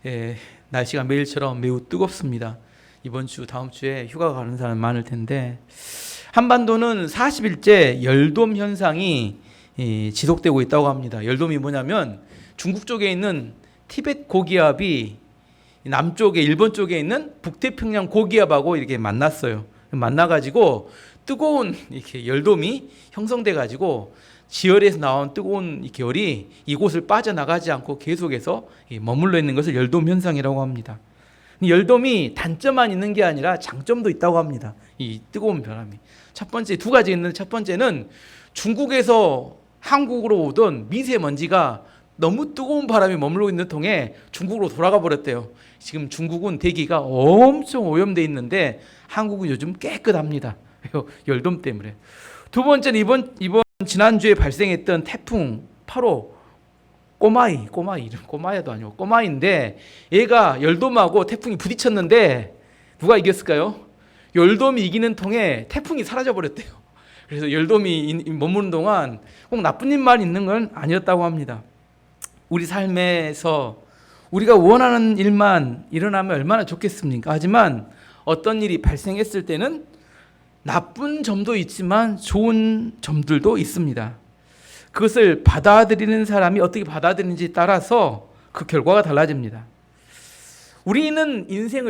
예, 날씨가 매일처럼 매우 뜨겁습니다. 이번 주, 다음 주에 휴가 가는 사람 많을 텐데 한반도는 40일째 열돔 현상이 지속되고 있다고 합니다. 열돔이 뭐냐면 중국 쪽에 있는 티베트 고기압이 남쪽에 일본 쪽에 있는 북태평양 고기압하고 이렇게 만났어요. 만나가지고 뜨거운 이렇게 열돔이 형성돼가지고 지열에서 나온 뜨거운 결이 이곳을 빠져나가지 않고 계속해서 머물러 있는 것을 열돔 현상이라고 합니다. 열돔이 단점만 있는 게 아니라 장점도 있다고 합니다. 이 뜨거운 바람이. 첫 번째, 두 가지 있는데, 첫 번째는 중국에서 한국으로 오던 미세먼지가 너무 뜨거운 바람이 머물고 있는 통에 중국으로 돌아가 버렸대요. 지금 중국은 대기가 엄청 오염돼 있는데 한국은 요즘 깨끗합니다. 열돔 때문에. 두 번째는 이번 지난주에 발생했던 태풍 8호 꼬마이 이름 꼬마이도 아니고 꼬마이인데, 얘가 열돔하고 태풍이 부딪혔는데 누가 이겼을까요? 열돔이 이기는 통에 태풍이 사라져 버렸대요. 그래서 열돔이 머무는 동안 꼭 나쁜 일만 있는 건 아니었다고 합니다. 우리 삶에서 우리가 원하는 일만 일어나면 얼마나 좋겠습니까? 하지만 어떤 일이 발생했을 때는 나쁜 점도 있지만 좋은 점들도 있습니다. 그것을 받아들이는 사람이 어떻게 받아들이는지에 따라서 그 결과가 달라집니다. 우리는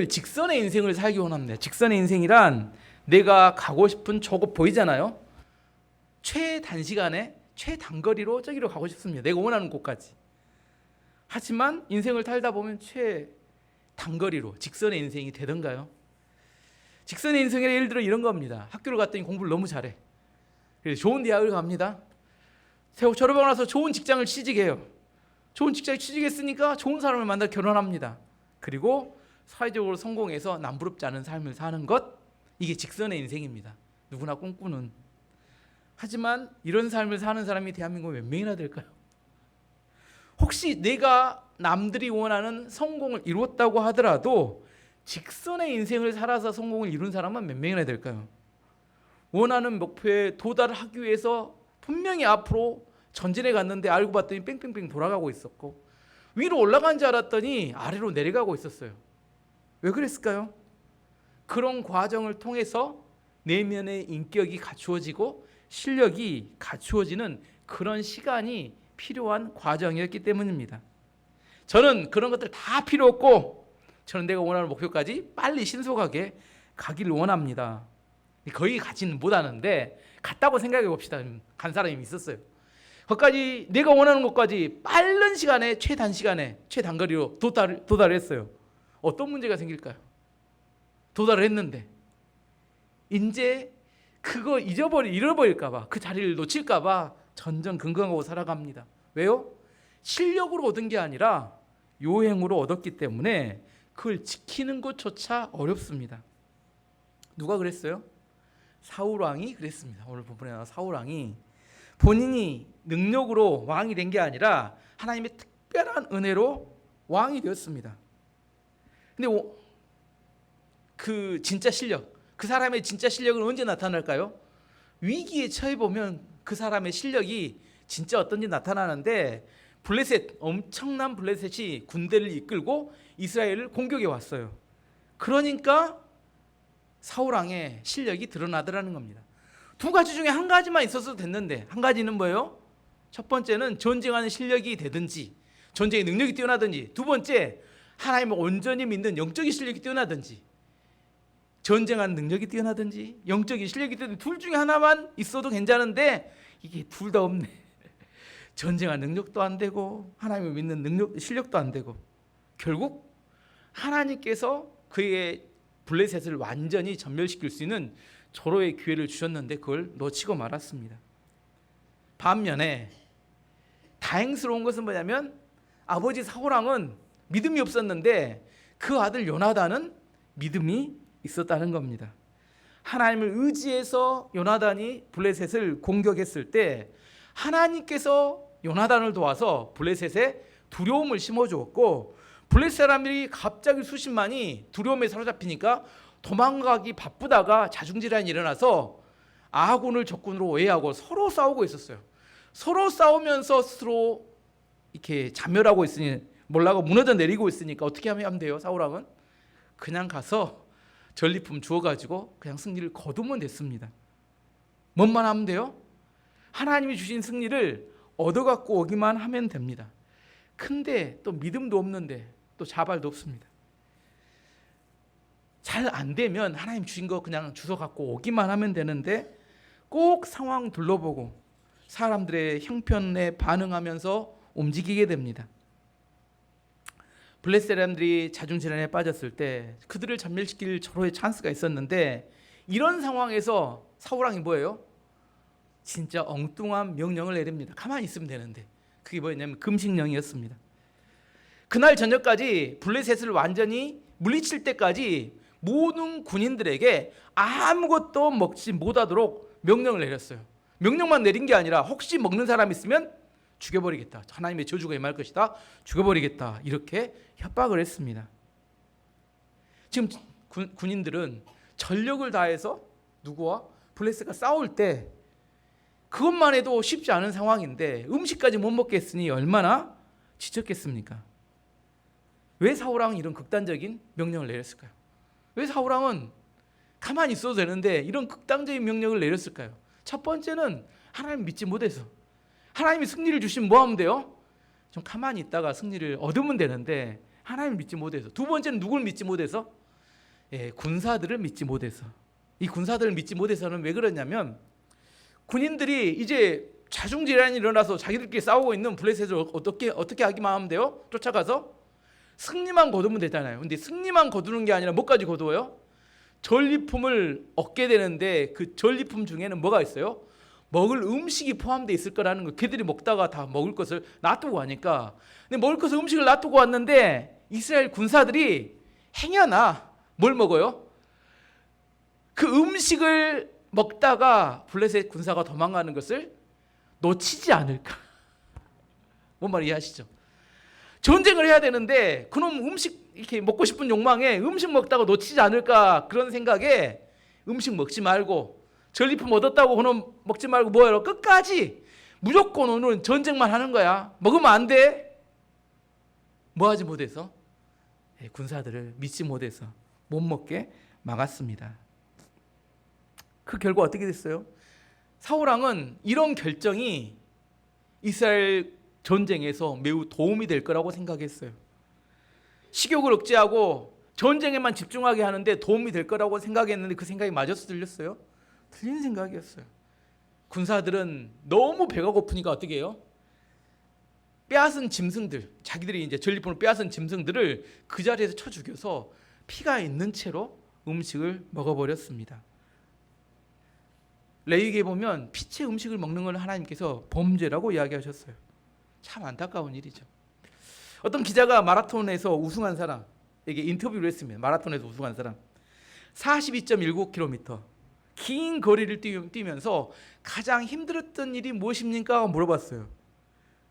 직선의 인생을 살기 원합니다. 직선의 인생이란 내가 가고 싶은 저곳 보이잖아요. 최단시간에 최단거리로 저기로 가고 싶습니다. 내가 원하는 곳까지. 하지만 인생을 살다 보면 최단거리로 직선의 인생이 되던가요? 직선의 인생의 예를 들어 이런 겁니다. 학교를 갔더니 공부를 너무 잘해. 그래서 좋은 대학을 갑니다. 졸업하고 나서 좋은 직장을 취직해요. 좋은 직장을 취직했으니까 좋은 사람을 만나 결혼합니다. 그리고 사회적으로 성공해서 남부럽지 않은 삶을 사는 것, 이게 직선의 인생입니다. 누구나 꿈꾸는. 하지만 이런 삶을 사는 사람이 대한민국에 몇 명이나 될까요? 혹시 내가 남들이 원하는 성공을 이루었다고 하더라도 직선의 인생을 살아서 성공을 이룬 사람은 몇 명이나 될까요? 원하는 목표에 도달하기 위해서 분명히 앞으로 전진해 갔는데 알고 봤더니 뺑뺑뺑 돌아가고 있었고, 위로 올라간 줄 알았더니 아래로 내려가고 있었어요. 왜 그랬을까요? 그런 과정을 통해서 내면의 인격이 갖추어지고 실력이 갖추어지는 그런 시간이 필요한 과정이었기 때문입니다. 저는 그런 것들 다 필요 없고, 저는 내가 원하는 목표까지 빨리 신속하게 가기를 원합니다. 거기 가지는 못하는데 갔다고 생각해 봅시다. 간 사람이 있었어요. 거기까지, 내가 원하는 곳까지 빠른 시간에 최단시간에 최단거리로 도달했어요. 어떤 문제가 생길까요? 도달을 했는데 이제 그거 잃어버릴까 봐, 그 자리를 놓칠까 봐 전전긍긍하고 살아갑니다. 왜요? 실력으로 얻은 게 아니라 요행으로 얻었기 때문에 그걸 지키는 것조차 어렵습니다. 누가 그랬어요? 사울왕이 그랬습니다. 오늘 본문에 나온 사울왕이 본인이 능력으로 왕이 된 게 아니라 하나님의 특별한 은혜로 왕이 되었습니다. 근데 그 진짜 실력, 그 사람의 진짜 실력은 언제 나타날까요? 위기에 처해 보면 그 사람의 실력이 진짜 어떤지 나타나는데, 엄청난 블레셋이 군대를 이끌고 이스라엘을 공격해 왔어요. 그러니까 사울왕의 실력이 드러나더라는 겁니다. 두 가지 중에 한 가지만 있었어도 됐는데, 한 가지는 뭐예요? 첫 번째는 전쟁하는 실력이 되든지 전쟁의 능력이 뛰어나든지, 두 번째 하나님을 온전히 믿는 영적인 실력이 뛰어나든지, 전쟁하는 능력이 뛰어나든지 영적인 실력이 뛰어나든지, 둘 중에 하나만 있어도 괜찮은데 이게 둘 다 없네. 전쟁하는 능력도 안 되고 하나님을 믿는 실력도 안 되고, 결국 하나님께서 그의 블레셋을 완전히 전멸시킬 수 있는 절호의 기회를 주셨는데 그걸 놓치고 말았습니다. 반면에 다행스러운 것은 뭐냐면, 아버지 사울왕은 믿음이 없었는데 그 아들 요나단은 믿음이 있었다는 겁니다. 하나님을 의지해서 요나단이 블레셋을 공격했을 때 하나님께서 요나단을 도와서 블레셋에 두려움을 심어주었고, 블레셋 사람들이 갑자기 수십만이 두려움에 사로잡히니까 도망가기 바쁘다가 자중질환이 일어나서 아군을 적군으로 오해하고 서로 싸우고 있었어요. 서로 싸우면서 스스로 이렇게 자멸하고 있으니 몰라고 무너져 내리고 있으니까 어떻게 하면 돼요? 사울왕은 그냥 가서 전리품 주워가지고 그냥 승리를 거두면 됐습니다. 뭔만 하면 돼요? 하나님이 주신 승리를 얻어갖고 오기만 하면 됩니다. 근데 또 믿음도 없는데 또 자발도 없습니다. 잘 안 되면 하나님 주신 거 그냥 주워 갖고 오기만 하면 되는데 꼭 상황 둘러보고 사람들의 형편에 반응하면서 움직이게 됩니다. 블레셋 사람들이 자중질환에 빠졌을 때 그들을 전멸시킬 절호의 찬스가 있었는데 이런 상황에서 사울왕이 뭐예요? 진짜 엉뚱한 명령을 내립니다. 가만히 있으면 되는데 그게 뭐였냐면 금식령이었습니다. 그날 저녁까지 블레셋을 완전히 물리칠 때까지 모든 군인들에게 아무것도 먹지 못하도록 명령을 내렸어요. 명령만 내린 게 아니라 혹시 먹는 사람 있으면 죽여버리겠다. 하나님의 저주가 임할 것이다. 죽여버리겠다. 이렇게 협박을 했습니다. 지금 군인들은 전력을 다해서 누구와? 블레셋과 싸울 때 그것만 해도 쉽지 않은 상황인데 음식까지 못 먹겠으니 얼마나 지쳤겠습니까? 왜 사울왕은 이런 극단적인 명령을 내렸을까요? 왜 사울왕은 가만히 있어도 되는데 이런 극단적인 명령을 내렸을까요? 첫 번째는 하나님 믿지 못해서. 하나님이 승리를 주시면 뭐 하면 돼요? 좀 가만히 있다가 승리를 얻으면 되는데 하나님 믿지 못해서. 두 번째는 누굴 믿지 못해서? 군사들을 믿지 못해서. 이 군사들을 믿지 못해서는 왜 그러냐면 군인들이 이제 자중질환이 일어나서 자기들끼리 싸우고 있는 블레셋을 어떻게 하기만 하면 돼요? 쫓아가서 승리만 거두면 되잖아요. 근데 승리만 거두는 게 아니라 뭐까지 거두어요? 전리품을 얻게 되는데 그 전리품 중에는 뭐가 있어요? 먹을 음식이 포함되어 있을 거라는 거. 걔들이 먹다가 다 먹을 것을 놔두고 가니까. 근데 먹을 것을 음식을 놔두고 왔는데 이스라엘 군사들이 행여나 뭘 먹어요? 그 음식을 먹다가 블레셋 군사가 도망가는 것을 놓치지 않을까. 뭔 말 이해하시죠? 전쟁을 해야 되는데 그놈 음식 이렇게 먹고 싶은 욕망에 음식 먹다가 놓치지 않을까 그런 생각에 음식 먹지 말고 전리품 얻었다고 그놈 먹지 말고 뭐예요? 끝까지 무조건 오늘은 전쟁만 하는 거야. 먹으면 안 돼. 뭐 하지 못해서? 군사들을 믿지 못해서 못 먹게 막았습니다. 그 결과 어떻게 됐어요? 사울왕은 이런 결정이 이스라엘 전쟁에서 매우 도움이 될 거라고 생각했어요. 식욕을 억제하고 전쟁에만 집중하게 하는데 도움이 될 거라고 생각했는데 그 생각이 맞아서 틀렸어요? 틀린 생각이었어요. 군사들은 너무 배가 고프니까 어떻게 해요? 빼앗은 짐승들, 자기들이 이제 전리품을 빼앗은 짐승들을 그 자리에서 쳐 죽여서 피가 있는 채로 음식을 먹어버렸습니다. 레위기에 보면 피체 음식을 먹는 걸 하나님께서 범죄라고 이야기하셨어요. 참 안타까운 일이죠. 어떤 기자가 마라톤에서 우승한 사람에게 인터뷰를 했습니다. 마라톤에서 우승한 사람 42.19km 긴 거리를 뛰면서 가장 힘들었던 일이 무엇입니까? 물어봤어요.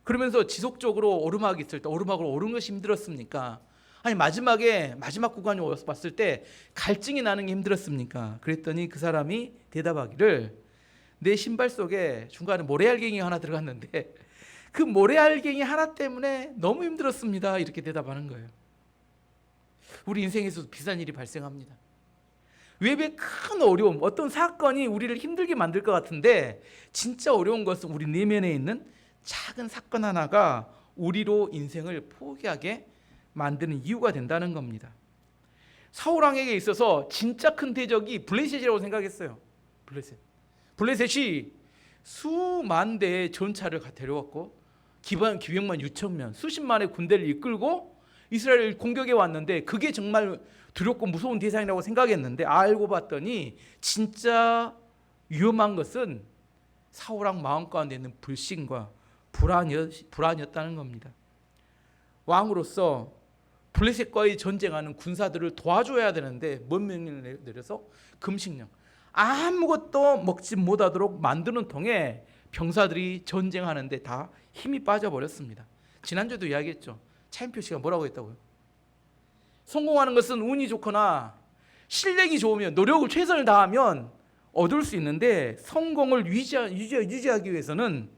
그러면서 지속적으로 오르막이 있을 때 오르막으로 오르는 것이 힘들었습니까? 아니 마지막 구간이 왔을 때 갈증이 나는 게 힘들었습니까? 그랬더니 그 사람이 대답하기를 내 신발 속에 중간에 모래알갱이가 하나 들어갔는데 그 모래알갱이 하나 때문에 너무 힘들었습니다. 이렇게 대답하는 거예요. 우리 인생에서도 비슷한 일이 발생합니다. 외부의 큰 어려움, 어떤 사건이 우리를 힘들게 만들 것 같은데 진짜 어려운 것은 우리 내면에 있는 작은 사건 하나가 우리로 인생을 포기하게 만드는 이유가 된다는 겁니다. 사울왕에게 있어서 진짜 큰 대적이 블레셋이라고 생각했어요. 블레셋이 수만 대의 전차를 데려왔고 기병만 6,000명, 수십만의 군대를 이끌고 이스라엘 공격에 왔는데 그게 정말 두렵고 무서운 대상이라고 생각했는데 알고 봤더니 진짜 위험한 것은 사울왕 마음 가운데 있는 불신과 불안이었다는 겁니다. 왕으로서 블레셋과의 전쟁하는 군사들을 도와줘야 되는데 뭔 명령을 내려서? 금식령. 아무것도 먹지 못하도록 만드는 통에 병사들이 전쟁하는데 다 힘이 빠져버렸습니다. 지난주에도 이야기했죠. 차인표 씨가 뭐라고 했다고요? 성공하는 것은 운이 좋거나 실력이 좋으면 노력을 최선을 다하면 얻을 수 있는데 성공을 유지하기 위해서는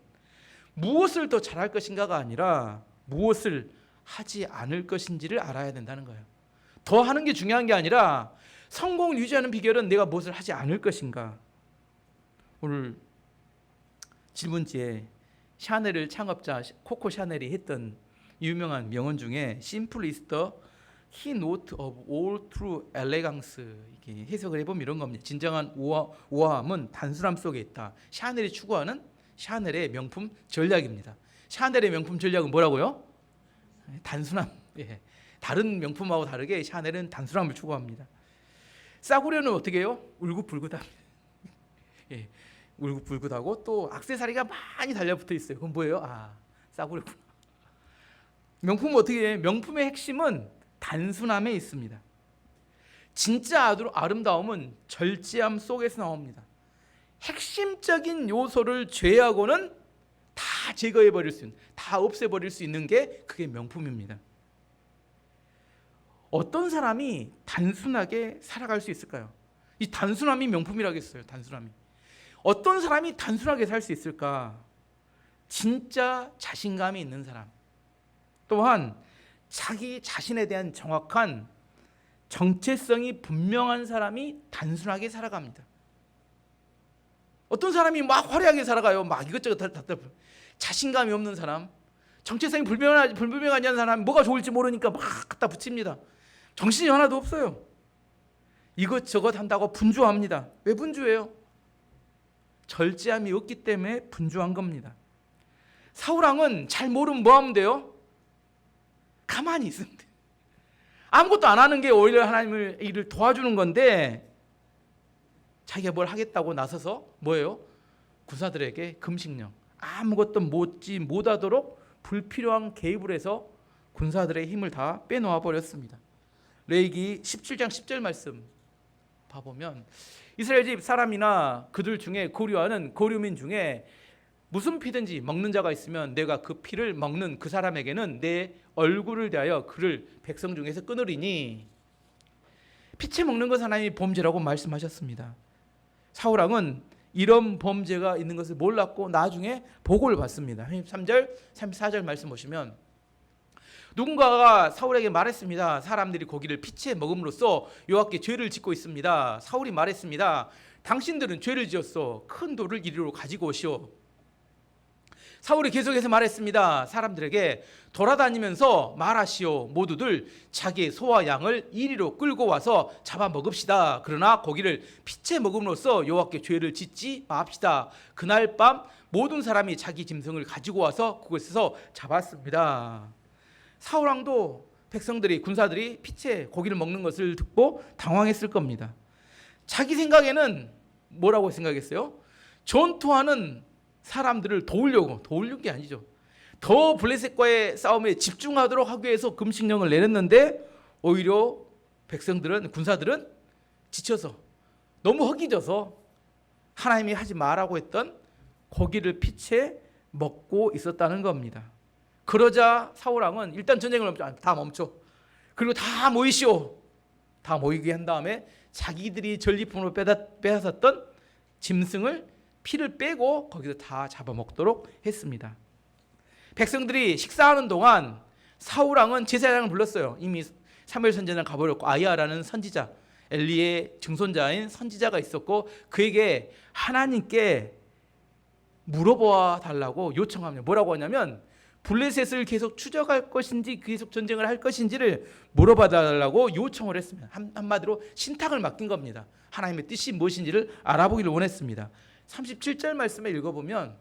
무엇을 더 잘할 것인가가 아니라 무엇을 하지 않을 것인지를 알아야 된다는 거예요. 더 하는 게 중요한 게 아니라 성공을 유지하는 비결은 내가 무엇을 하지 않을 것인가. 오늘 질문지에 샤넬을 창업자 코코 샤넬이 했던 유명한 명언 중에 Simple is the keynote of all true elegance, 이렇게 해석을 해보면 이런 겁니다. 진정한 우아함은 단순함 속에 있다. 샤넬이 추구하는 샤넬의 명품 전략입니다. 샤넬의 명품 전략은 뭐라고요? 단순함. 예. 다른 명품하고 다르게 샤넬은 단순함을 추구합니다. 싸구려는 어떻게 해요? 울긋불긋합니다. 예. 울긋불긋하고 또 액세서리가 많이 달려붙어 있어요. 그건 뭐예요? 싸구려구나. 명품은 어떻게 해요? 명품의 핵심은 단순함에 있습니다. 진짜 아름다움은 절제함 속에서 나옵니다. 핵심적인 요소를 제외하고는 다 제거해버릴 수 있는, 다 없애버릴 수 있는 게 그게 명품입니다. 어떤 사람이 단순하게 살아갈 수 있을까요? 이 단순함이 명품이라겠어요. 단순함이. 어떤 사람이 단순하게 살 수 있을까? 진짜 자신감이 있는 사람, 또한 자기 자신에 대한 정확한 정체성이 분명한 사람이 단순하게 살아갑니다. 어떤 사람이 막 화려하게 살아가요. 막 이것저것 다 자신감이 없는 사람, 정체성이 불분명한 사람, 뭐가 좋을지 모르니까 막 갖다 붙입니다. 정신이 하나도 없어요. 이것저것 한다고 분주합니다. 왜 분주해요? 절제함이 없기 때문에 분주한 겁니다. 사울왕은 잘 모르면 뭐 하면 돼요? 가만히 있으면 돼요. 아무것도 안 하는 게 오히려 하나님의 일을 도와주는 건데, 자기가 뭘 하겠다고 나서서 뭐예요? 군사들에게 금식령, 아무것도 못하도록 불필요한 개입을 해서 군사들의 힘을 다 빼놓아 버렸습니다. 레위기 17장 10절 말씀 봐보면 이스라엘 집 사람이나 그들 중에 고려하는 고려민 중에 무슨 피든지 먹는 자가 있으면 내가 그 피를 먹는 그 사람에게는 내 얼굴을 대하여 그를 백성 중에서 끊으리니, 피채 먹는 것 하나님이 범죄라고 말씀하셨습니다. 사울왕은 이런 범죄가 있는 것을 몰랐고 나중에 보고를 받습니다. 33절, 34절 말씀 보시면 누군가가 사울에게 말했습니다. 사람들이 고기를 피채 먹음으로써 여호와께 죄를 짓고 있습니다. 사울이 말했습니다. 당신들은 죄를 지었어. 큰 돌을 이리로 가지고 오시오. 사울이 계속해서 말했습니다. 사람들에게 돌아다니면서 말하시오. 모두들 자기의 소와 양을 이리로 끌고 와서 잡아 먹읍시다. 그러나 고기를 피채 먹음으로써 여호와께 죄를 짓지 맙시다. 그날 밤 모든 사람이 자기 짐승을 가지고 와서 그곳에서 잡았습니다. 사울왕도 백성들이, 군사들이 피채 고기를 먹는 것을 듣고 당황했을 겁니다. 자기 생각에는 뭐라고 생각했어요? 전투하는 사람들을 도우려는 게 아니죠. 더 블레셋과의 싸움에 집중하도록 하기 위해서 금식령을 내렸는데 오히려 백성들은, 군사들은 지쳐서 너무 허기져서 하나님이 하지 말라고 했던 고기를 피채 먹고 있었다는 겁니다. 그러자 사울왕은 일단 전쟁을 다 멈춰. 그리고 다 모이시오. 다 모이게 한 다음에 자기들이 전리품으로 빼앗았던 짐승을 피를 빼고 거기서 다 잡아먹도록 했습니다. 백성들이 식사하는 동안 사울왕은 제사장을 불렀어요. 이미 사무엘 선지자는 가버렸고 아이야라는 선지자, 엘리의 증손자인 선지자가 있었고 그에게 하나님께 물어봐 달라고 요청합니다. 뭐라고 하냐면 블레셋을 계속 추적할 것인지 계속 전쟁을 할 것인지를 물어봐 달라고 요청을 했습니다. 한마디로 신탁을 맡긴 겁니다. 하나님의 뜻이 무엇인지를 알아보기를 원했습니다. 37절 말씀을 읽어보면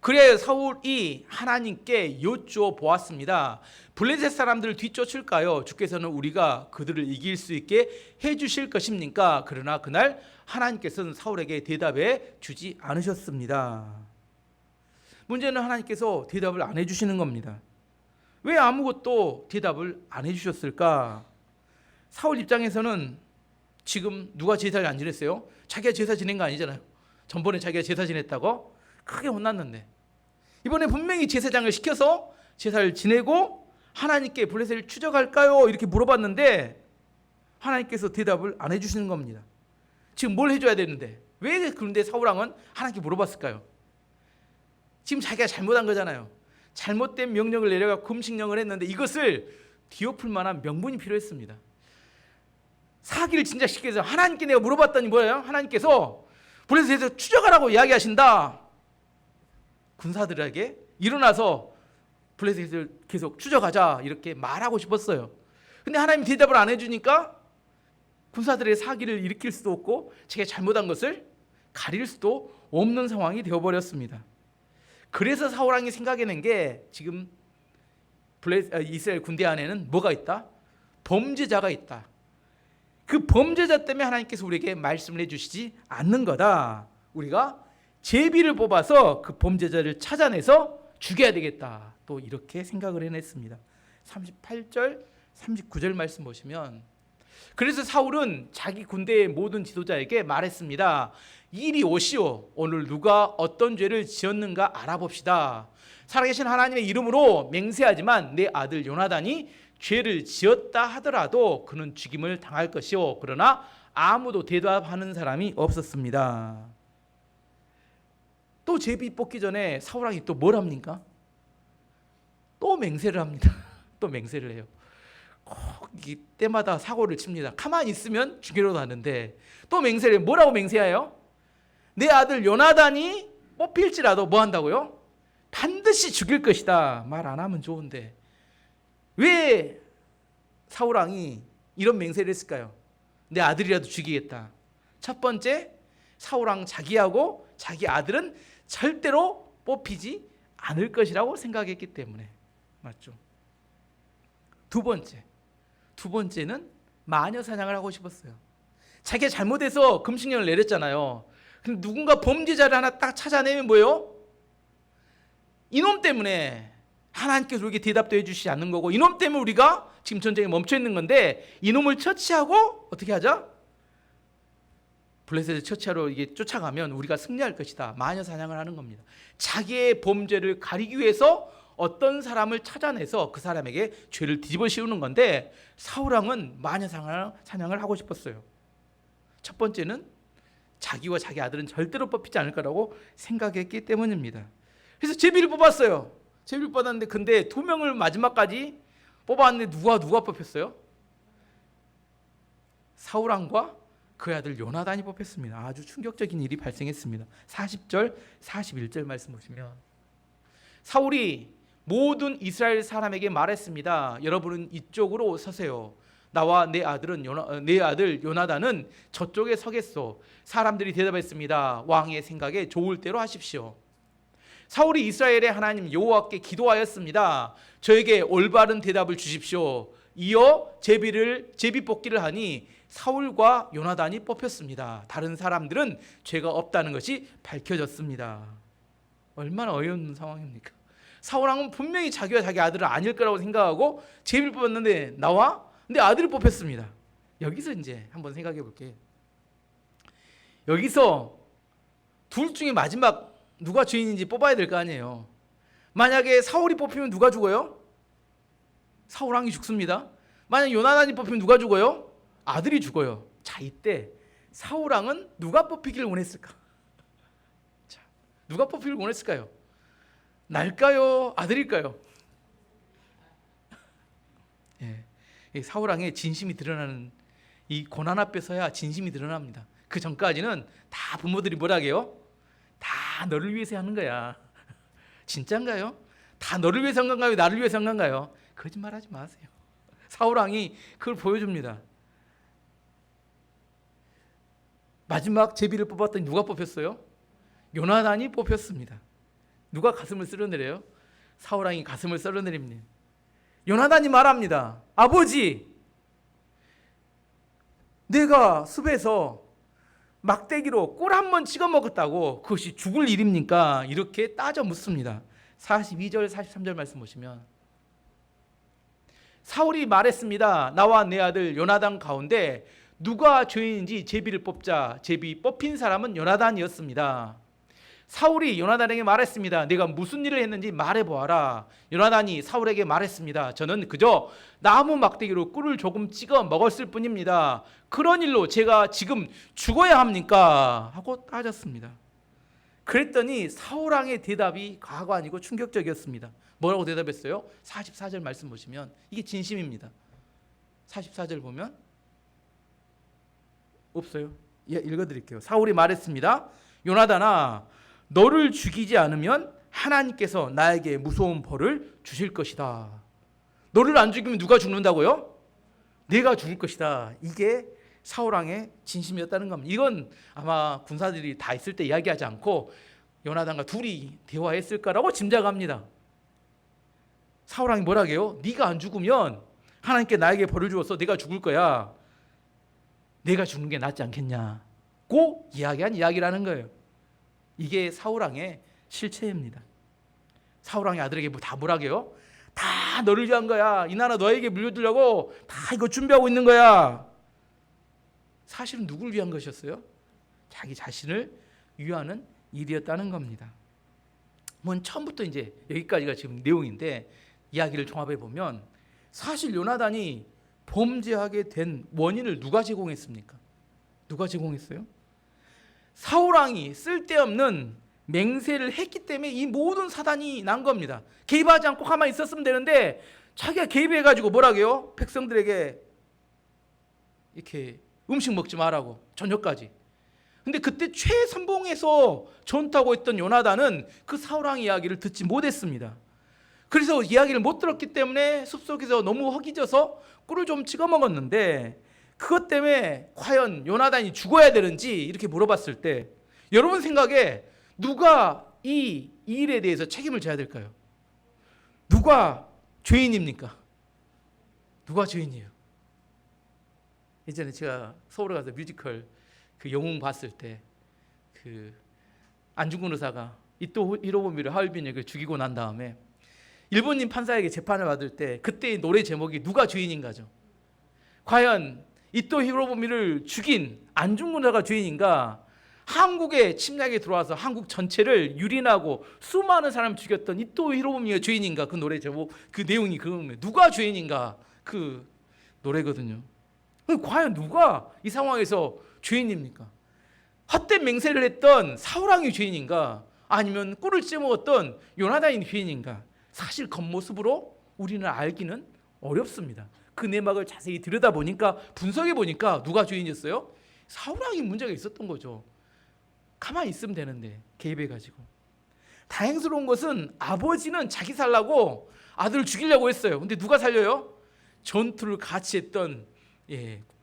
그래 사울이 하나님께 여쭈어 보았습니다. 블레셋 사람들을 뒤쫓을까요? 주께서는 우리가 그들을 이길 수 있게 해주실 것입니까? 그러나 그날 하나님께서는 사울에게 대답해 주지 않으셨습니다. 문제는 하나님께서 대답을 안 해주시는 겁니다. 왜 아무것도 대답을 안 해주셨을까? 사울 입장에서는 지금 누가 제사를 안 지냈어요? 자기가 제사 지낸 거 아니잖아요. 전번에 자기가 제사 지냈다고 크게 혼났는데 이번에 분명히 제사장을 시켜서 제사를 지내고 하나님께 블레셋을 추적할까요? 이렇게 물어봤는데 하나님께서 대답을 안 해주시는 겁니다. 지금 뭘 해줘야 되는데 왜 그런데 사울왕은 하나님께 물어봤을까요? 지금 자기가 잘못한 거잖아요. 잘못된 명령을 내려가 금식령을 했는데 이것을 뒤엎을 만한 명분이 필요했습니다. 사기를 진짜 쉽게 해서 하나님께 내가 물어봤더니 뭐예요? 하나님께서 블레셋에서 추적하라고 이야기하신다. 군사들에게 일어나서 블레셋을 계속 추적하자 이렇게 말하고 싶었어요. 근데 하나님이 대답을 안 해주니까 군사들의 사기를 일으킬 수도 없고 제가 잘못한 것을 가릴 수도 없는 상황이 되어버렸습니다. 그래서 사울왕이 생각해낸 게 지금 이스라엘 군대 안에는 뭐가 있다? 범죄자가 있다. 그 범죄자 때문에 하나님께서 우리에게 말씀을 해주시지 않는 거다. 우리가 제비를 뽑아서 그 범죄자를 찾아내서 죽여야 되겠다. 또 이렇게 생각을 해냈습니다. 38절 39절 말씀 보시면 그래서 사울은 자기 군대의 모든 지도자에게 말했습니다. 이리 오시오. 오늘 누가 어떤 죄를 지었는가 알아봅시다. 살아계신 하나님의 이름으로 맹세하지만 내 아들 요나단이 죄를 지었다 하더라도 그는 죽임을 당할 것이오. 그러나 아무도 대답하는 사람이 없었습니다. 또 제비 뽑기 전에 사울왕이 또 뭘 합니까? 또 맹세를 합니다. 또 맹세를 해요. 꼭 때마다 사고를 칩니다. 가만히 있으면 죽이려고 하는데 또 맹세를 해요. 뭐라고 맹세해요? 내 아들 요나단이 뽑힐지라도 뭐 한다고요? 반드시 죽일 것이다. 말 안 하면 좋은데 왜 사울왕이 이런 맹세를 했을까요? 내 아들이라도 죽이겠다. 첫 번째, 사울왕 자기하고 자기 아들은 절대로 뽑히지 않을 것이라고 생각했기 때문에. 맞죠? 두 번째는 마녀 사냥을 하고 싶었어요. 자기가 잘못해서 금식령을 내렸잖아요. 근데 누군가 범죄자를 하나 딱 찾아내면 뭐예요? 이놈 때문에 하나님께서 우리에게 대답도 해주시지 않는 거고, 이놈 때문에 우리가 지금 전쟁에 멈춰 있는 건데, 이놈을 처치하고 어떻게 하자? 블레셋을 처치하러 이게 쫓아가면 우리가 승리할 것이다. 마녀 사냥을 하는 겁니다. 자기의 범죄를 가리기 위해서 어떤 사람을 찾아내서 그 사람에게 죄를 뒤집어 씌우는 건데, 사울왕은 마녀 사냥을 하고 싶었어요. 첫 번째는 자기와 자기 아들은 절대로 뽑히지 않을 거라고 생각했기 때문입니다. 그래서 제비를 뽑았어요. 제비를 뽑았는데 근데 두 명을 마지막까지 뽑았는데 누가 뽑혔어요? 사울왕과 그 아들 요나단이 뽑혔습니다. 아주 충격적인 일이 발생했습니다. 40절 41절 말씀 보시면 사울이 모든 이스라엘 사람에게 말했습니다. 여러분은 이쪽으로 서세요. 나와 내 아들 요나단은 저쪽에 서겠소. 사람들이 대답했습니다. 왕의 생각에 좋을 대로 하십시오. 사울이 이스라엘의 하나님 여호와께 기도하였습니다. 저에게 올바른 대답을 주십시오. 이어 제비 뽑기를 하니 사울과 요나단이 뽑혔습니다. 다른 사람들은 죄가 없다는 것이 밝혀졌습니다. 얼마나 어이없는 상황입니까? 사울왕은 분명히 자기와 자기 아들은 아닐 거라고 생각하고 제비를 뽑았는데 나와 내 아들을 뽑혔습니다. 여기서 이제 한번 생각해 볼게요. 여기서 둘 중에 마지막 누가 죄인인지 뽑아야 될 거 아니에요. 만약에 사울이 뽑히면 누가 죽어요? 사울왕이 죽습니다. 만약 요나단이 뽑히면 누가 죽어요? 아들이 죽어요. 자, 이때 사울왕은 누가 뽑히기를 원했을까? 자, 누가 뽑히기를 원했을까요? 날까요? 아들일까요? 예, 사울왕의 진심이 드러나는 이 고난 앞에서야 진심이 드러납니다. 그 전까지는 다 부모들이 뭐라 해요? 다 너를 위해서 하는 거야. 진짠가요? 다 너를 위해서 한 건가요? 나를 위해서 한 건가요? 거짓말하지 마세요. 사울왕이 그걸 보여줍니다. 마지막 제비를 뽑았더니 누가 뽑혔어요? 요나단이 뽑혔습니다. 누가 가슴을 쓸어내려요? 사울왕이 가슴을 쓸어내립니다. 요나단이 말합니다. 아버지, 내가 숲에서 막대기로 꿀 한 번 찍어 먹었다고 그것이 죽을 일입니까? 이렇게 따져 묻습니다. 42절 43절 말씀 보시면 사울이 말했습니다. 나와 내 아들 요나단 가운데 누가 죄인인지 제비를 뽑자. 제비 뽑힌 사람은 요나단이었습니다. 사울이 요나단에게 말했습니다. 내가 무슨 일을 했는지 말해보아라. 요나단이 사울에게 말했습니다. 저는 그저 나무 막대기로 꿀을 조금 찍어 먹었을 뿐입니다. 그런 일로 제가 지금 죽어야 합니까? 하고 따졌습니다. 그랬더니 사울왕의 대답이 과거 아니고 충격적이었습니다. 뭐라고 대답했어요? 44절 말씀 보시면 이게 진심입니다. 44절 보면 없어요. 예, 읽어드릴게요. 사울이 말했습니다. 요나단아, 너를 죽이지 않으면 하나님께서 나에게 무서운 벌을 주실 것이다. 너를 안 죽이면 누가 죽는다고요? 내가 죽을 것이다. 이게 사울왕의 진심이었다는 겁니다. 이건 아마 군사들이 다 있을 때 이야기하지 않고 요나단과 둘이 대화했을 거라고 짐작합니다. 사울왕이 뭐라게요? 네가 안 죽으면 하나님께 나에게 벌을 주어서 내가 죽을 거야. 내가 죽는 게 낫지 않겠냐고 이야기한 이야기라는 거예요. 이게 사울왕의 실체입니다. 사울왕의 아들에게 다 뭐라게요? 다 너를 위한 거야. 이 나라 너에게 물려주려고 다 이거 준비하고 있는 거야. 사실은 누굴 위한 것이었어요? 자기 자신을 위하는 일이었다는 겁니다. 처음부터 이제 여기까지가 지금 내용인데 이야기를 종합해 보면 사실 요나단이 범죄하게 된 원인을 누가 제공했습니까? 누가 제공했어요? 사울왕이 쓸데없는 맹세를 했기 때문에 이 모든 사단이 난 겁니다. 개입하지 않고 가만히 있었으면 되는데 자기가 개입해가지고 뭐라고요? 백성들에게 이렇게 음식 먹지 말라고 저녁까지. 근데 그때 최선봉에서 전투하고 있던 요나단은 그 사울왕 이야기를 듣지 못했습니다. 그래서 이야기를 못 들었기 때문에 숲속에서 너무 허기져서 꿀을 좀 찍어 먹었는데 그것 때문에 과연 요나단이 죽어야 되는지 이렇게 물어봤을 때 여러분 생각에 누가 이 일에 대해서 책임을 져야 될까요? 누가 죄인입니까? 누가 죄인이에요? 예전에 제가 서울에 가서 뮤지컬 그 영웅 봤을 때 그 안중근 의사가 이토 히로부미를 하얼빈을 죽이고 난 다음에 일본인 판사에게 재판을 받을 때 그때의 노래 제목이 누가 죄인인가죠. 과연 이토 히로부미를 죽인 안중근 의사가 죄인인가? 한국에 침략에 들어와서 한국 전체를 유린하고 수많은 사람을 죽였던 이토 히로부미가 죄인인가? 그 노래 제목, 그 내용이 그겁니다. 누가 죄인인가? 그 노래거든요. 과연 누가 이 상황에서 죄인입니까? 헛된 맹세를 했던 사울왕이 죄인인가? 아니면 꿀을 찌먹었던 요나단이 죄인인가? 사실 겉모습으로 우리는 알기는 어렵습니다. 그 내막을 자세히 들여다보니까 분석해 보니까 누가 죄인이었어요? 사울왕이 문제가 있었던 거죠. 가만히 있으면 되는데 개입해가지고. 다행스러운 것은 아버지는 자기 살라고 아들을 죽이려고 했어요. 근데 누가 살려요? 전투를 같이 했던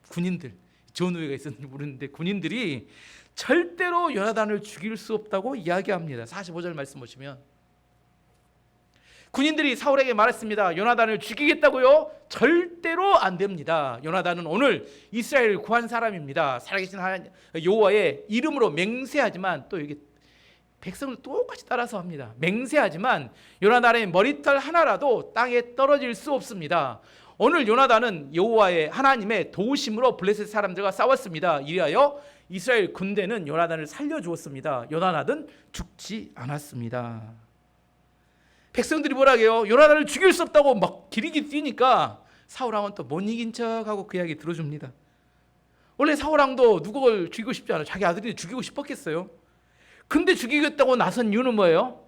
군인들, 전우회가 있었는지 모르는데 군인들이 절대로 요나단을 죽일 수 없다고 이야기합니다. 45절 말씀 보시면 군인들이 사울에게 말했습니다. 요나단을 죽이겠다고요? 절대로 안 됩니다. 요나단은 오늘 이스라엘을 구한 사람입니다. 살아계신 하나님 여호와의 이름으로 맹세하지만 또 이게 백성을 똑같이 따라서 합니다. 맹세하지만 요나단의 머리털 하나라도 땅에 떨어질 수 없습니다. 오늘 요나단은 여호와의 하나님의 도우심으로 블레셋 사람들과 싸웠습니다. 이리하여 이스라엘 군대는 요나단을 살려주었습니다. 요나단은 죽지 않았습니다. 백성들이 뭐라게요? 요나단을 죽일 수 없다고 막 기리기 뛰니까 사울왕은 또 못 이긴 척하고 그 이야기 들어줍니다. 원래 사울왕도 누구를 죽이고 싶지 않아요. 자기 아들이 죽이고 싶었겠어요. 근데 죽이겠다고 나선 이유는 뭐예요?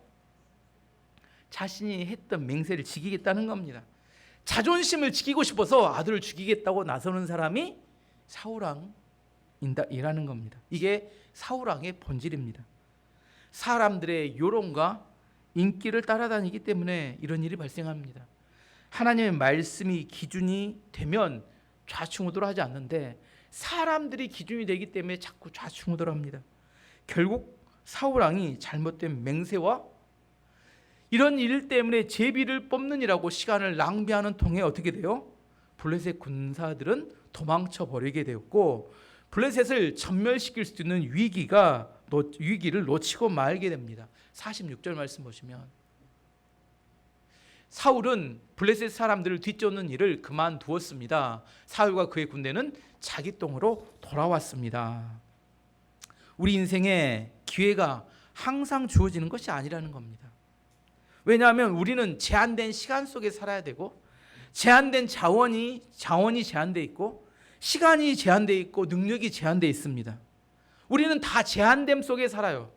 자신이 했던 맹세를 지키겠다는 겁니다. 자존심을 지키고 싶어서 아들을 죽이겠다고 나서는 사람이 사울왕이라는 겁니다. 이게 사울왕의 본질입니다. 사람들의 요론과 인기를 따라다니기 때문에 이런 일이 발생합니다. 하나님의 말씀이 기준이 되면 좌충우돌하지 않는데 사람들이 기준이 되기 때문에 자꾸 좌충우돌합니다. 결국 사울왕이 잘못된 맹세와 이런 일 때문에 제비를 뽑느니라고 시간을 낭비하는 통에 어떻게 돼요? 블레셋 군사들은 도망쳐 버리게 되었고 블레셋을 전멸시킬 수 있는 위기를 놓치고 말게 됩니다. 46절 말씀 보시면 사울은 블레셋 사람들을 뒤쫓는 일을 그만두었습니다. 사울과 그의 군대는 자기 땅으로 돌아왔습니다. 우리 인생에 기회가 항상 주어지는 것이 아니라는 겁니다. 왜냐하면 우리는 제한된 시간 속에 살아야 되고 제한된 자원이 제한되어 있고 시간이 제한되어 있고 능력이 제한되어 있습니다. 우리는 다 제한됨 속에 살아요.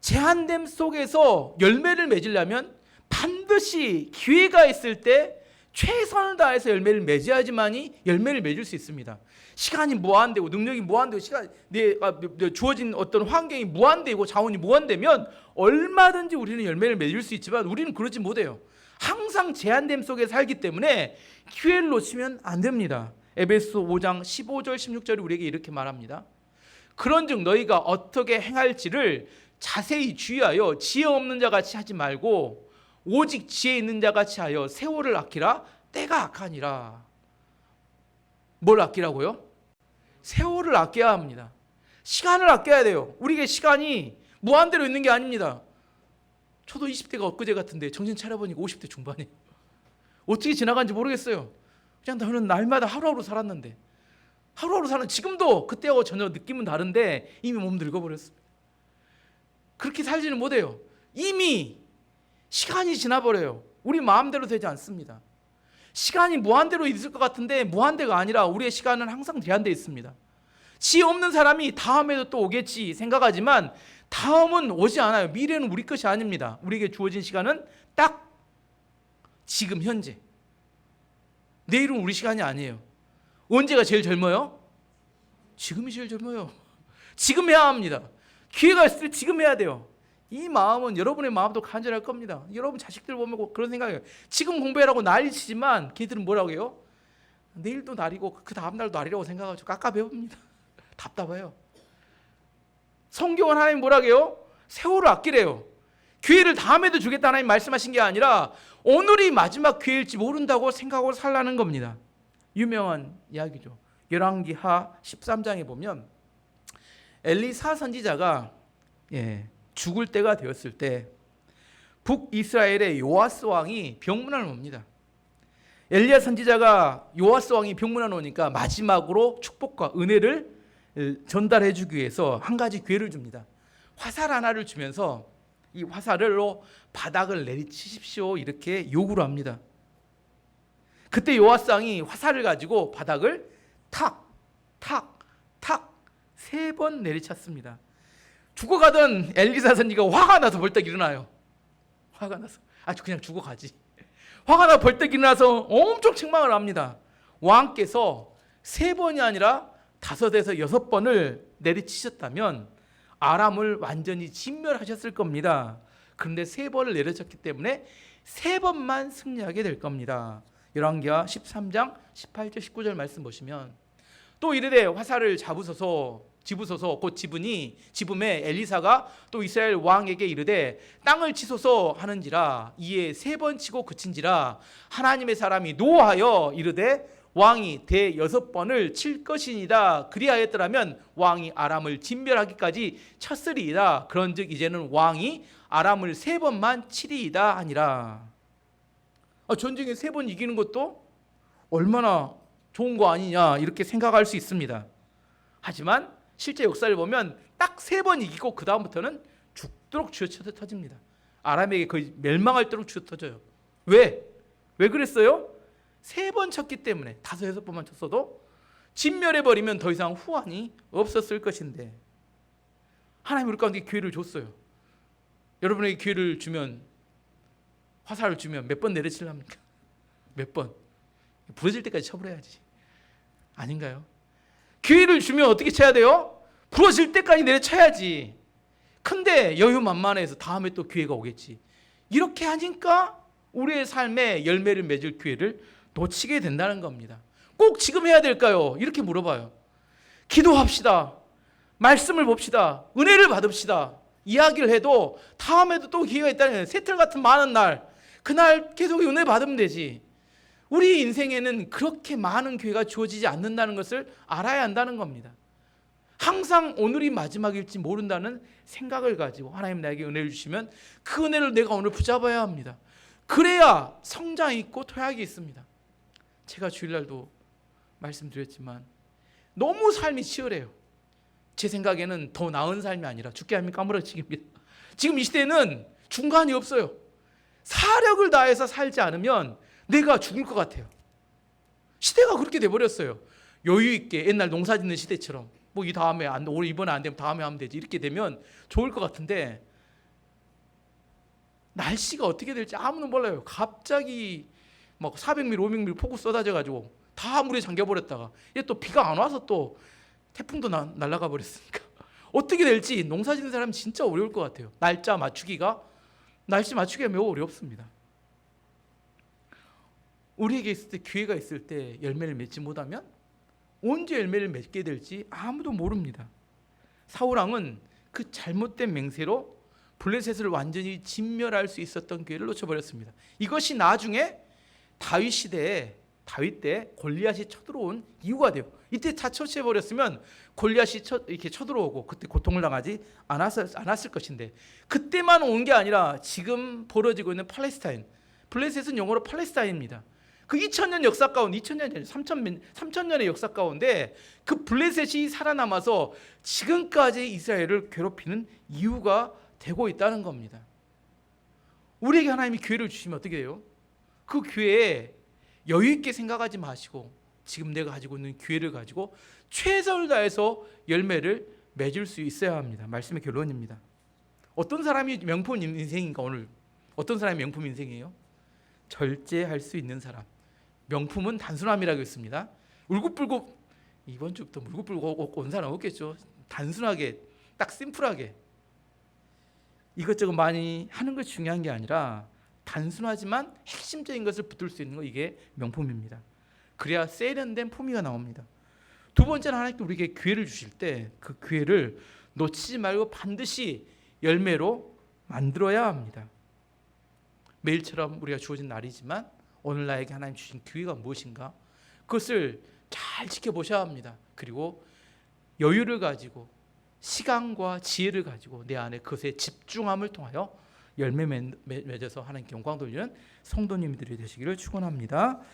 제한됨 속에서 열매를 맺으려면 반드시 기회가 있을 때 최선을 다해서 열매를 맺어야지만이 열매를 맺을 수 있습니다. 시간이 무한되고 능력이 무한되고 주어진 어떤 환경이 무한되고 자원이 무한되면 얼마든지 우리는 열매를 맺을 수 있지만 우리는 그러지 못해요. 항상 제한됨 속에 살기 때문에 기회를 놓치면 안 됩니다. 에베소 5장 15절 16절이 우리에게 이렇게 말합니다. 그런즉 너희가 어떻게 행할지를 자세히 주의하여 지혜 없는 자 같이 하지 말고 오직 지혜 있는 자 같이 하여 세월을 아끼라. 때가 악하니라. 뭘 아끼라고요? 세월을 아껴야 합니다. 시간을 아껴야 돼요. 우리에게 시간이 무한대로 있는 게 아닙니다. 저도 20대가 엊그제 같은데 정신 차려보니까 50대 중반이에요. 어떻게 지나간지 모르겠어요. 그냥 저는 날마다 하루하루 살았는데 하루하루 사는 지금도 그때하고 전혀 느낌은 다른데 이미 몸 늙어버렸습니다. 그렇게 살지는 못해요. 이미 시간이 지나버려요. 우리 마음대로 되지 않습니다. 시간이 무한대로 있을 것 같은데 무한대가 아니라 우리의 시간은 항상 제한되어 있습니다. 지혜 없는 사람이 다음에도 또 오겠지 생각하지만 다음은 오지 않아요. 미래는 우리 것이 아닙니다. 우리에게 주어진 시간은 딱 지금 현재. 내일은 우리 시간이 아니에요. 언제가 제일 젊어요? 지금이 제일 젊어요. 지금 해야 합니다. 기회가 있을 때 지금 해야 돼요. 이 마음은 여러분의 마음도 간절할 겁니다. 여러분 자식들 보면 그런 생각이에요. 지금 공부해라고 난리치지만 걔들은 뭐라고 해요? 내일도 날이고 그 다음 날도 날이라고 생각하고 깎아배웁니다. 답답해요. 성경은 하나님 뭐라고 해요? 세월을 아끼래요. 기회를 다음에도 주겠다 하나님 말씀하신 게 아니라 오늘이 마지막 기회일지 모른다고 생각하고 살라는 겁니다. 유명한 이야기죠. 열왕기하 13장에 보면 엘리사 선지자가 죽을 때가 되었을 때 북이스라엘의 요아스 왕이 병문안을 옵니다. 엘리야 선지자가 요아스 왕이 병문안 오니까 마지막으로 축복과 은혜를 전달해 주기 위해서 한 가지 기회를 줍니다. 화살 하나를 주면서 이 화살로 바닥을 내리치십시오 이렇게 요구를 합니다. 그때 요아스 왕이 화살을 가지고 바닥을 탁 세 번 내리쳤습니다. 죽어가던 엘리사 선지가 화가 나서 벌떡 일어나요. 화가 나서 아주 그냥 죽어가지. 화가 나서 벌떡 일어나서 엄청 책망을 합니다. 왕께서 3번이 아니라 5에서 6번을 내리치셨다면 아람을 완전히 진멸하셨을 겁니다. 그런데 3번을 내리쳤기 때문에 3번만 승리하게 될 겁니다. 열왕기하 13장 18절 19절 말씀 보시면 또 이르되 화살을 집으소서 곧 집음에 엘리사가 또 이스라엘 왕에게 이르되 땅을 치소서 하는지라 이에 3번 치고 그친지라 하나님의 사람이 노하여 이르되 왕이 대 6번을 칠 것이니이다. 그리하였더라면 왕이 아람을 진멸하기까지 쳤으리이다. 그런즉 이제는 왕이 아람을 3번만 치리이다 하니라. 전쟁에 3번 이기는 것도 얼마나 좋은 거 아니냐 이렇게 생각할 수 있습니다. 하지만 실제 역사를 보면 딱 3번 이기고 그 다음부터는 죽도록 쥐어쳐 터집니다. 아람에게 거의 멸망할 도록 쥐어 터져요. 왜 그랬어요? 3번 쳤기 때문에 5, 6번만 쳤어도 진멸해버리면 더 이상 후환이 없었을 것인데 하나님 우리 가운데 기회를 줬어요. 여러분에게 기회를 주면 화살을 주면 몇 번 내리치랍니까? 몇 번? 부러질 때까지 쳐버려야지. 아닌가요? 기회를 주면 어떻게 쳐야 돼요? 부러질 때까지 내려쳐야지. 근데 여유만만해서 다음에 또 기회가 오겠지. 이렇게 하니까 우리의 삶에 열매를 맺을 기회를 놓치게 된다는 겁니다. 꼭 지금 해야 될까요? 이렇게 물어봐요. 기도합시다. 말씀을 봅시다. 은혜를 받읍시다. 이야기를 해도 다음에도 또 기회가 있다는 거예요. 새틀 같은 많은 날 그날 계속 은혜 받으면 되지. 우리 인생에는 그렇게 많은 기회가 주어지지 않는다는 것을 알아야 한다는 겁니다. 항상 오늘이 마지막일지 모른다는 생각을 가지고 하나님 나에게 은혜를 주시면 그 은혜를 내가 오늘 붙잡아야 합니다. 그래야 성장이 있고 토약이 있습니다. 제가 주일날도 말씀드렸지만 너무 삶이 치열해요. 제 생각에는 더 나은 삶이 아니라 죽게 하면 까무러치기입니다. 지금 이 시대는 중간이 없어요. 사력을 다해서 살지 않으면 내가 죽을 것 같아요. 시대가 그렇게 돼버렸어요. 여유 있게 옛날 농사 짓는 시대처럼 뭐 이 다음에 이번에 안 되면 다음에 하면 되지 이렇게 되면 좋을 것 같은데 날씨가 어떻게 될지 아무도 몰라요. 갑자기 막 400mm, 500mm 폭우 쏟아져 가지고 다 물에 잠겨 버렸다가 이게 또 비가 안 와서 또 태풍도 날아가 버렸으니까 어떻게 될지 농사 짓는 사람은 진짜 어려울 것 같아요. 날씨 맞추기가 매우 어렵습니다. 우리에게 있을 때 기회가 있을 때 열매를 맺지 못하면 언제 열매를 맺게 될지 아무도 모릅니다. 사울왕은 그 잘못된 맹세로 블레셋을 완전히 진멸할 수 있었던 기회를 놓쳐버렸습니다. 이것이 나중에 다윗 시대에 다윗 때 골리앗이 쳐들어온 이유가 돼요. 이때 다 처치해버렸으면 골리앗이 이렇게 쳐들어오고 그때 고통을 당하지 않았을 것인데 그때만 온 게 아니라 지금 벌어지고 있는 팔레스타인, 블레셋은 영어로 팔레스타인입니다. 그 2000년 역사 가운데 3000년의 역사 가운데 그 블레셋이 살아남아서 지금까지 이스라엘을 괴롭히는 이유가 되고 있다는 겁니다. 우리에게 하나님이 기회를 주시면 어떻게 돼요? 그 기회에 여유 있게 생각하지 마시고 지금 내가 가지고 있는 기회를 가지고 최선을 다해서 열매를 맺을 수 있어야 합니다. 말씀의 결론입니다. 어떤 사람이 명품 인생인가 오늘? 어떤 사람이 명품 인생이에요? 절제할 수 있는 사람. 명품은 단순함이라고 했습니다. 울긋불긋 이번 주부터 울긋불긋 온 사람 없겠죠. 단순하게 딱 심플하게 이것저것 많이 하는 것이 중요한 게 아니라 단순하지만 핵심적인 것을 붙들 수 있는 거 이게 명품입니다. 그래야 세련된 품위가 나옵니다. 두 번째는 하나님께 우리에게 기회를 주실 때 그 기회를 놓치지 말고 반드시 열매로 만들어야 합니다. 매일처럼 우리가 주어진 날이지만 오늘 나에게 하나님 주신 기회가 무엇인가? 그것을 잘 지켜보셔야 합니다. 그리고 여유를 가지고 시간과 지혜를 가지고 내 안에 그것에 집중함을 통하여 열매 맺어서 하나님께 영광 돌리는 성도님들이 되시기를 축원합니다.